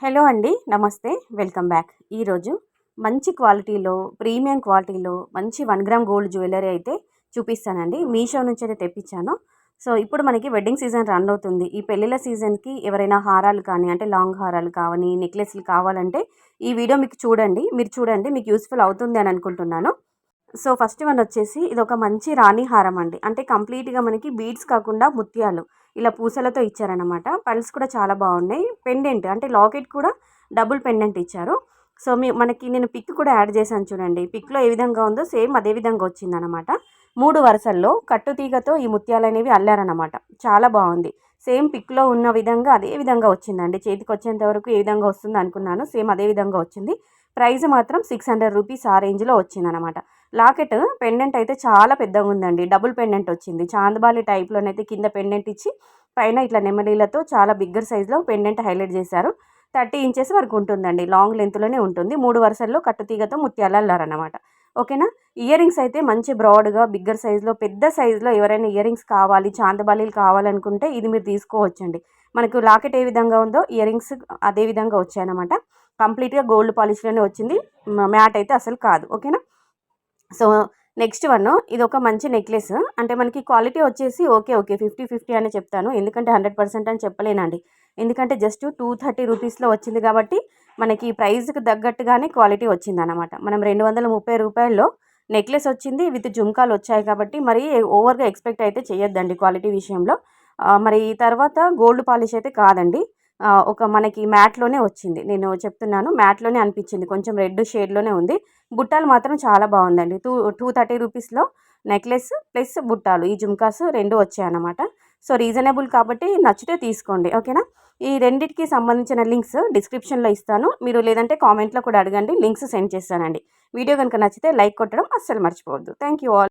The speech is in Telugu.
హలో అండి, నమస్తే. Welcome back. ఈరోజు మంచి క్వాలిటీలో, ప్రీమియం క్వాలిటీలో మంచి 1 గ్రామ్ గోల్డ్ జ్యువెలరీ అయితే చూపిస్తానండి. మీషో నుంచి అయితే తెప్పించాను. సో ఇప్పుడు మనకి వెడ్డింగ్ సీజన్ రన్ అవుతుంది. ఈ పెళ్ళిళ్ళ సీజన్కి ఎవరైనా హారాలు కానీ, అంటే లాంగ్ హారాలు కావని, నెక్లెస్లు కావాలంటే ఈ వీడియో మీకు చూడండి. మీరు చూడండి, మీకు యూస్ఫుల్ అవుతుంది అని అనుకుంటున్నాను. సో ఫస్ట్ వన్ వచ్చేసి ఇది ఒక మంచి రాణి హారం అండి. అంటే కంప్లీట్గా మనకి బీడ్స్ కాకుండా ముత్యాలు ఇలా పూసలతో ఇచ్చారనమాట. పల్స్ కూడా చాలా బాగున్నాయి. పెండెంట్ అంటే లాకెట్ కూడా డబుల్ పెండెంట్ ఇచ్చారు. సో మనకి నేను పిక్ కూడా యాడ్ చేశాను చూడండి. పిక్లో ఏ విధంగా ఉందో సేమ్ అదే విధంగా వచ్చిందనమాట. 3 వరుసల్లో కట్టుతీగతో ఈ ముత్యాలు అనేవి అల్లారనమాట. చాలా బాగుంది. సేమ్ పిక్లో ఉన్న విధంగా అదే విధంగా వచ్చిందండి. చేతికి వచ్చేంత వరకు ఏ విధంగా వస్తుంది అనుకున్నాను, సేమ్ అదే విధంగా వచ్చింది. ప్రైస్ మాత్రం 600 రూపీస్ ఆ రేంజ్లో వచ్చిందనమాట. లాకెట్ పెండెంట్ అయితే చాలా పెద్దగా ఉందండి. డబుల్ పెండెంట్ వచ్చింది. చాందబాలి టైప్లోనైతే కింద పెండెంట్ ఇచ్చి పైన ఇట్లా నెమలీలతో చాలా బిగ్గర్ సైజులో పెండెంట్ హైలైట్ చేశారు. 30 ఇంచెస్ వరకు ఉంటుందండి. లాంగ్ లెంత్లోనే ఉంటుంది. 3 వరుసల్లో కట్టుతీగతో ముత్యాలు అల్లారనమాట. ఓకేనా. ఇయర్ రింగ్స్ అయితే మంచి బ్రాడ్గా బిగ్గర్ సైజులో, పెద్ద సైజులో ఎవరైనా ఇయర్ రింగ్స్ కావాలి, చాందబాలీలు కావాలనుకుంటే ఇది మీరు తీసుకోవచ్చండి. మనకు లాకెట్ ఏ విధంగా ఉందో ఇయర్ రింగ్స్ అదే విధంగా వచ్చాయన్నమాట. కంప్లీట్గా గోల్డ్ పాలిష్లోనే వచ్చింది. మ్యాట్ అయితే అసలు కాదు. ఓకేనా. సో నెక్స్ట్ వన్ ఇది ఒక మంచి నెక్లెస్. అంటే మనకి క్వాలిటీ వచ్చేసి ఓకే 50-50 అని చెప్తాను. ఎందుకంటే 100% అని చెప్పలేనండి. ఎందుకంటే జస్ట్ 230 రూపీస్లో వచ్చింది కాబట్టి మనకి ప్రైస్కి తగ్గట్టుగానే క్వాలిటీ వచ్చిందనమాట. మనం 230 రూపాయల్లో నెక్లెస్ వచ్చింది, విత్ జుమ్కాలు వచ్చాయి కాబట్టి మరి ఓవర్గా ఎక్స్పెక్ట్ అయితే చేయొద్దండి క్వాలిటీ విషయంలో. మరి తర్వాత గోల్డ్ పాలిష్ అయితే కాదండి. ఒక మనకి మ్యాట్లోనే వచ్చింది. నేను చెప్తున్నాను, మ్యాట్లోనే అనిపించింది. కొంచెం రెడ్ షేడ్లోనే ఉంది. బుట్టాలు మాత్రం చాలా బాగుందండి. 230 రూపీస్లో నెక్లెస్ ప్లస్ బుట్టాలు, ఈ జుమ్కాస్ 2 వచ్చాయన్నమాట. సో రీజనబుల్ కాబట్టి నచ్చితే తీసుకోండి. ఓకేనా. ఈ రెండింటికి సంబంధించిన లింక్స్ డిస్క్రిప్షన్లో ఇస్తాను. మీరు లేదంటే కామెంట్లో కూడా అడగండి, లింక్స్ సెండ్ చేస్తానండి. వీడియో కనుక నచ్చితే లైక్ కొట్టడం అస్సలు మర్చిపోవద్దు. Thank you all.